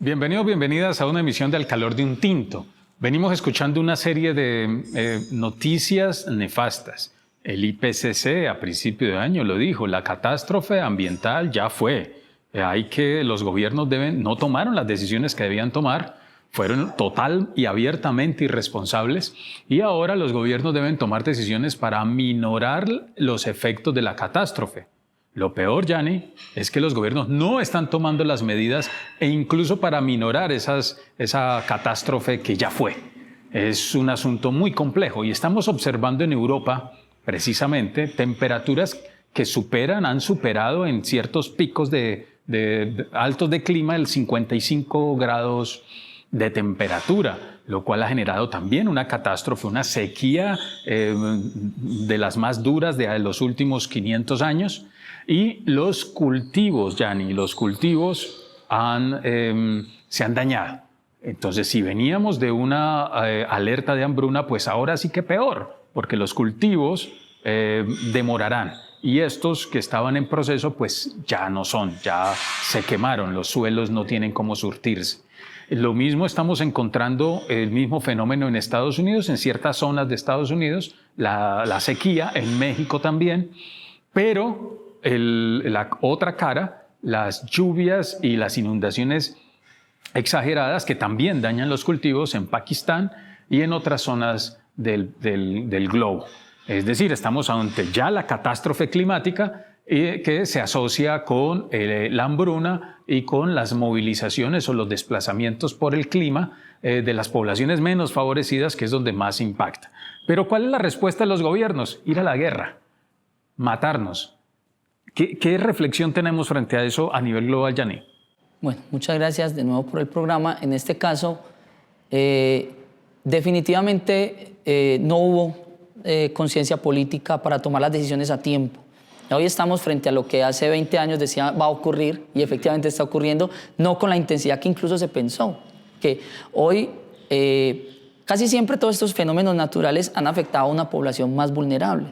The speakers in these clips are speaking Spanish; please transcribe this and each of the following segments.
Bienvenidos, bienvenidas a una emisión de Al Calor de un Tinto. Venimos escuchando una serie de noticias nefastas. El IPCC a principio de año lo dijo, la catástrofe ambiental ya fue. Los gobiernos no tomaron las decisiones que debían tomar, fueron total y abiertamente irresponsables y ahora los gobiernos deben tomar decisiones para aminorar los efectos de la catástrofe. Lo peor, Yanni, es que los gobiernos no están tomando las medidas e incluso para aminorar esa catástrofe que ya fue. Es un asunto muy complejo y estamos observando en Europa, precisamente, temperaturas que han superado en ciertos picos altos de clima el 55 grados de temperatura, lo cual ha generado también una catástrofe, una sequía de las más duras de los últimos 500 años. Y los cultivos, Yanni, se han dañado. Entonces, si veníamos de una alerta de hambruna, pues ahora sí que peor, porque los cultivos demorarán. Y estos que estaban en proceso, pues ya no son, ya se quemaron, los suelos no tienen cómo surtirse. Lo mismo estamos encontrando, el mismo fenómeno en Estados Unidos, en ciertas zonas de Estados Unidos, la sequía, en México también, pero la otra cara, las lluvias y las inundaciones exageradas que también dañan los cultivos en Pakistán y en otras zonas del globo. Es decir, estamos ante ya la catástrofe climática que se asocia con la hambruna y con las movilizaciones o los desplazamientos por el clima de las poblaciones menos favorecidas, que es donde más impacta. Pero ¿cuál es la respuesta de los gobiernos? Ir a la guerra, matarnos. ¿Qué reflexión tenemos frente a eso a nivel global, Yanni? Bueno, muchas gracias de nuevo por el programa. En este caso, definitivamente no hubo conciencia política para tomar las decisiones a tiempo. Hoy estamos frente a lo que hace 20 años decía va a ocurrir y efectivamente está ocurriendo, no con la intensidad que incluso se pensó. Que hoy casi siempre todos estos fenómenos naturales han afectado a una población más vulnerable.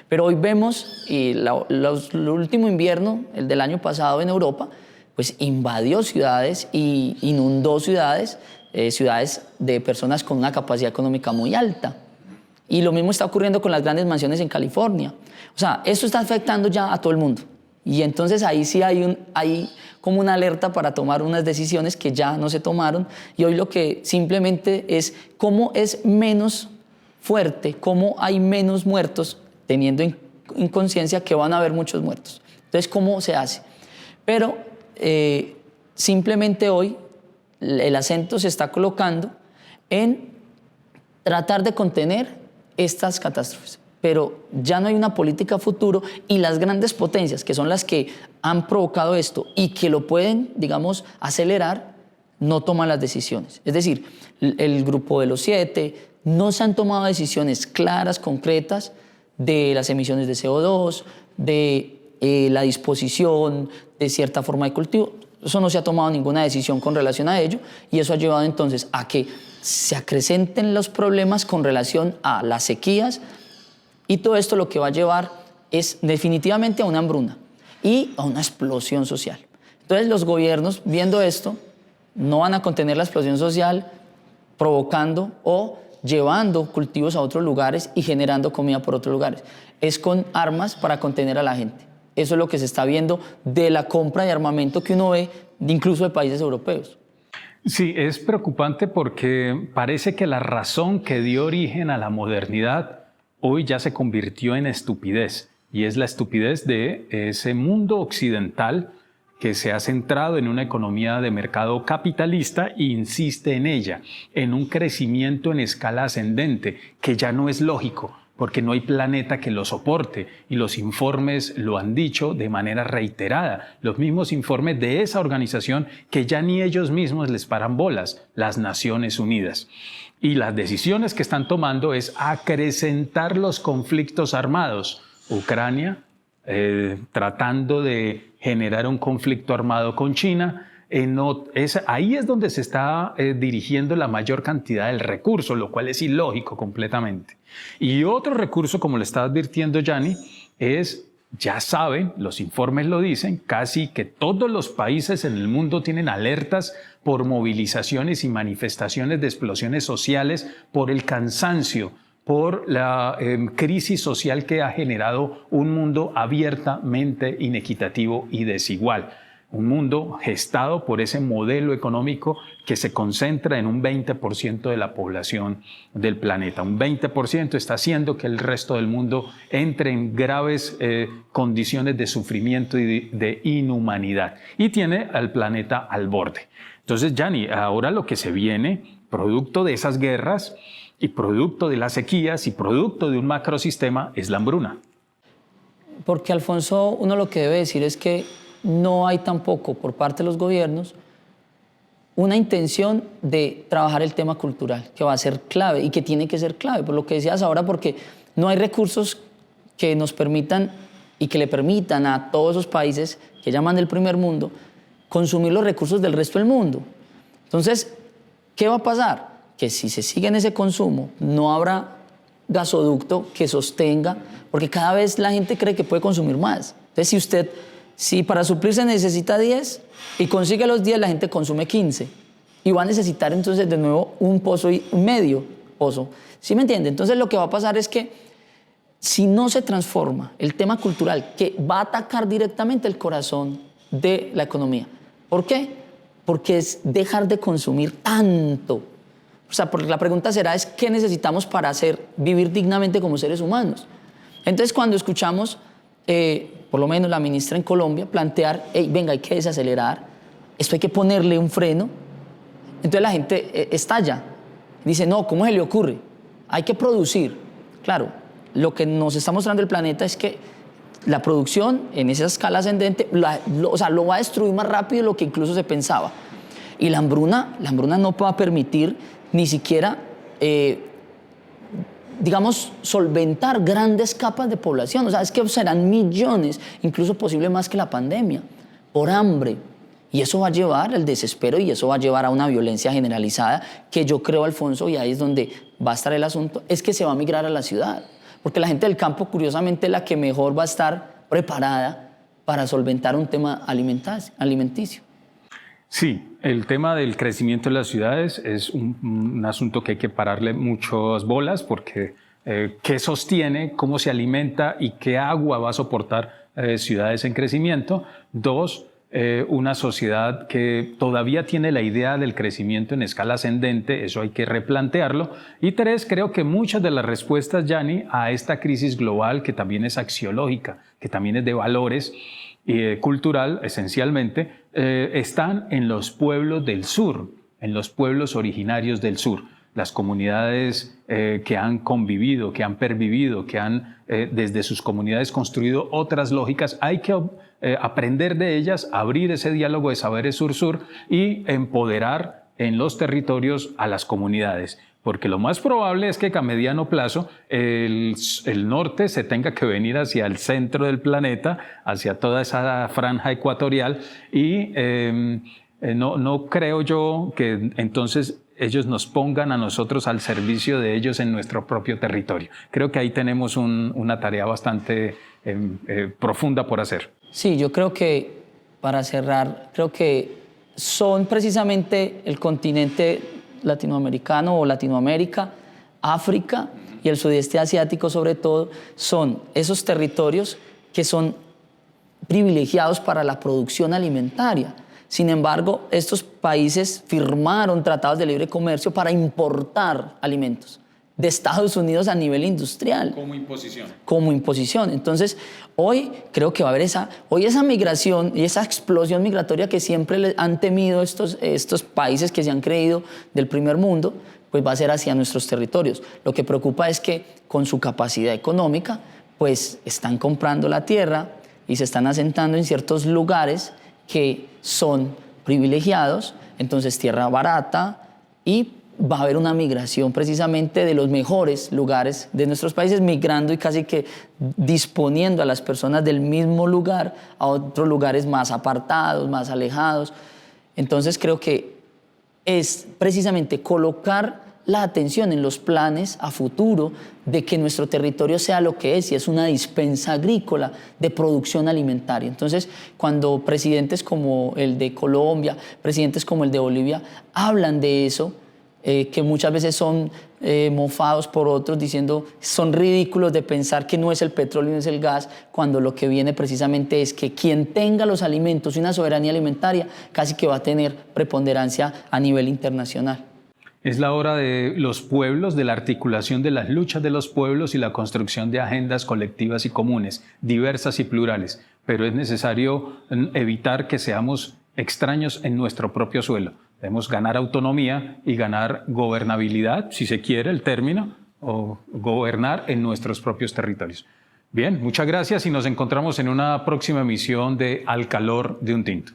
Pero hoy vemos, y el último invierno, el del año pasado en Europa, pues invadió ciudades y inundó ciudades de personas con una capacidad económica muy alta. Y lo mismo está ocurriendo con las grandes mansiones en California. O sea, esto está afectando ya a todo el mundo. Y entonces ahí sí hay como una alerta para tomar unas decisiones que ya no se tomaron. Y hoy lo que simplemente es cómo es menos fuerte, cómo hay menos muertos, teniendo en conciencia que van a haber muchos muertos. Entonces, ¿cómo se hace? Pero simplemente hoy el acento se está colocando en tratar de contener estas catástrofes. Pero ya no hay una política futuro y las grandes potencias, que son las que han provocado esto y que lo pueden, digamos, acelerar, no toman las decisiones. Es decir, el Grupo de los 7 no se han tomado decisiones claras, concretas, de las emisiones de CO2, de la disposición de cierta forma de cultivo. Eso no se ha tomado ninguna decisión con relación a ello y eso ha llevado entonces a que se acrecenten los problemas con relación a las sequías y todo esto lo que va a llevar es definitivamente a una hambruna y a una explosión social. Entonces los gobiernos, viendo esto, no van a contener la explosión social provocando o llevando cultivos a otros lugares y generando comida por otros lugares. Es con armas para contener a la gente. Eso es lo que se está viendo de la compra de armamento que uno ve incluso de países europeos. Sí, es preocupante porque parece que la razón que dio origen a la modernidad hoy ya se convirtió en estupidez. Y es la estupidez de ese mundo occidental que se ha centrado en una economía de mercado capitalista e insiste en ella, en un crecimiento en escala ascendente, que ya no es lógico, porque no hay planeta que lo soporte, y los informes lo han dicho de manera reiterada, los mismos informes de esa organización que ya ni ellos mismos les paran bolas, las Naciones Unidas. Y las decisiones que están tomando es acrecentar los conflictos armados. Ucrania, tratando de generar un conflicto armado con China. Ahí es donde se está dirigiendo la mayor cantidad del recurso, lo cual es ilógico completamente. Y otro recurso, como le está advirtiendo Yanni, es ya saben, los informes lo dicen, casi que todos los países en el mundo tienen alertas por movilizaciones y manifestaciones de explosiones sociales, por el cansancio, por la crisis social que ha generado un mundo abiertamente inequitativo y desigual. Un mundo gestado por ese modelo económico que se concentra en un 20% de la población del planeta. Un 20% está haciendo que el resto del mundo entre en graves condiciones de sufrimiento y de inhumanidad. Y tiene al planeta al borde. Entonces, Gianni, ahora lo que se viene, producto de esas guerras y producto de las sequías y producto de un macrosistema, es la hambruna. Porque, Alfonso, uno lo que debe decir es que no hay tampoco por parte de los gobiernos una intención de trabajar el tema cultural, que va a ser clave y que tiene que ser clave, por lo que decías ahora, porque no hay recursos que nos permitan y que le permitan a todos esos países que llaman del primer mundo consumir los recursos del resto del mundo. Entonces, ¿qué va a pasar? Que si se sigue en ese consumo, no habrá gasoducto que sostenga, porque cada vez la gente cree que puede consumir más. Entonces, si para suplirse necesita 10 y consigue los 10, la gente consume 15 y va a necesitar entonces de nuevo un pozo y un medio pozo. ¿Sí me entiende? Entonces lo que va a pasar es que si no se transforma el tema cultural, que va a atacar directamente el corazón de la economía. ¿Por qué? Porque es dejar de consumir tanto. O sea, porque la pregunta será es ¿qué necesitamos para vivir dignamente como seres humanos? Entonces cuando escuchamos por lo menos la ministra en Colombia, plantear, hey, venga, hay que desacelerar, esto hay que ponerle un freno. Entonces la gente estalla, dice, no, ¿cómo se le ocurre? Hay que producir. Claro, lo que nos está mostrando el planeta es que la producción en esa escala ascendente, lo va a destruir más rápido de lo que incluso se pensaba. Y la hambruna no va a permitir ni siquiera digamos, solventar grandes capas de población. O sea, es que serán millones, incluso posible más que la pandemia, por hambre. Y eso va a llevar al desespero y eso va a llevar a una violencia generalizada que yo creo, Alfonso, y ahí es donde va a estar el asunto, es que se va a migrar a la ciudad. Porque la gente del campo, curiosamente, es la que mejor va a estar preparada para solventar un tema alimenticio. Sí, el tema del crecimiento de las ciudades es un asunto que hay que pararle muchas bolas porque ¿qué sostiene, cómo se alimenta y qué agua va a soportar ciudades en crecimiento? Dos, una sociedad que todavía tiene la idea del crecimiento en escala ascendente, eso hay que replantearlo. Y tres, creo que muchas de las respuestas, Gianni, a esta crisis global que también es axiológica, que también es de valores, cultural, esencialmente, están en los pueblos del sur, en los pueblos originarios del sur. Las comunidades que han convivido, que han pervivido, que han desde sus comunidades construido otras lógicas, hay que aprender de ellas, abrir ese diálogo de saberes sur-sur y empoderar en los territorios a las comunidades. Porque lo más probable es que a mediano plazo el norte se tenga que venir hacia el centro del planeta, hacia toda esa franja ecuatorial y no creo yo que entonces ellos nos pongan a nosotros al servicio de ellos en nuestro propio territorio. Creo que ahí tenemos una tarea bastante profunda por hacer. Sí, yo creo que, para cerrar, creo que son precisamente el continente latinoamericano o Latinoamérica, África y el sudeste asiático sobre todo, son esos territorios que son privilegiados para la producción alimentaria. Sin embargo, estos países firmaron tratados de libre comercio para importar alimentos de Estados Unidos a nivel industrial. Como imposición. Como imposición. Entonces, hoy creo que va a haber esa migración y esa explosión migratoria que siempre han temido estos países que se han creído del primer mundo, pues va a ser hacia nuestros territorios. Lo que preocupa es que con su capacidad económica, pues están comprando la tierra y se están asentando en ciertos lugares que son privilegiados, entonces tierra barata, y va a haber una migración precisamente de los mejores lugares de nuestros países, migrando y casi que disponiendo a las personas del mismo lugar a otros lugares más apartados, más alejados. Entonces creo que es precisamente colocar la atención en los planes a futuro de que nuestro territorio sea lo que es, y es una dispensa agrícola de producción alimentaria. Entonces, cuando presidentes como el de Colombia, presidentes como el de Bolivia, hablan de eso, que muchas veces son mofados por otros diciendo son ridículos de pensar que no es el petróleo y no es el gas, cuando lo que viene precisamente es que quien tenga los alimentos y una soberanía alimentaria casi que va a tener preponderancia a nivel internacional. Es la hora de los pueblos, de la articulación de las luchas de los pueblos y la construcción de agendas colectivas y comunes, diversas y plurales, pero es necesario evitar que seamos extraños en nuestro propio suelo. Debemos ganar autonomía y ganar gobernabilidad, si se quiere el término, o gobernar en nuestros propios territorios. Bien, muchas gracias y nos encontramos en una próxima emisión de Al Calor de un Tinto.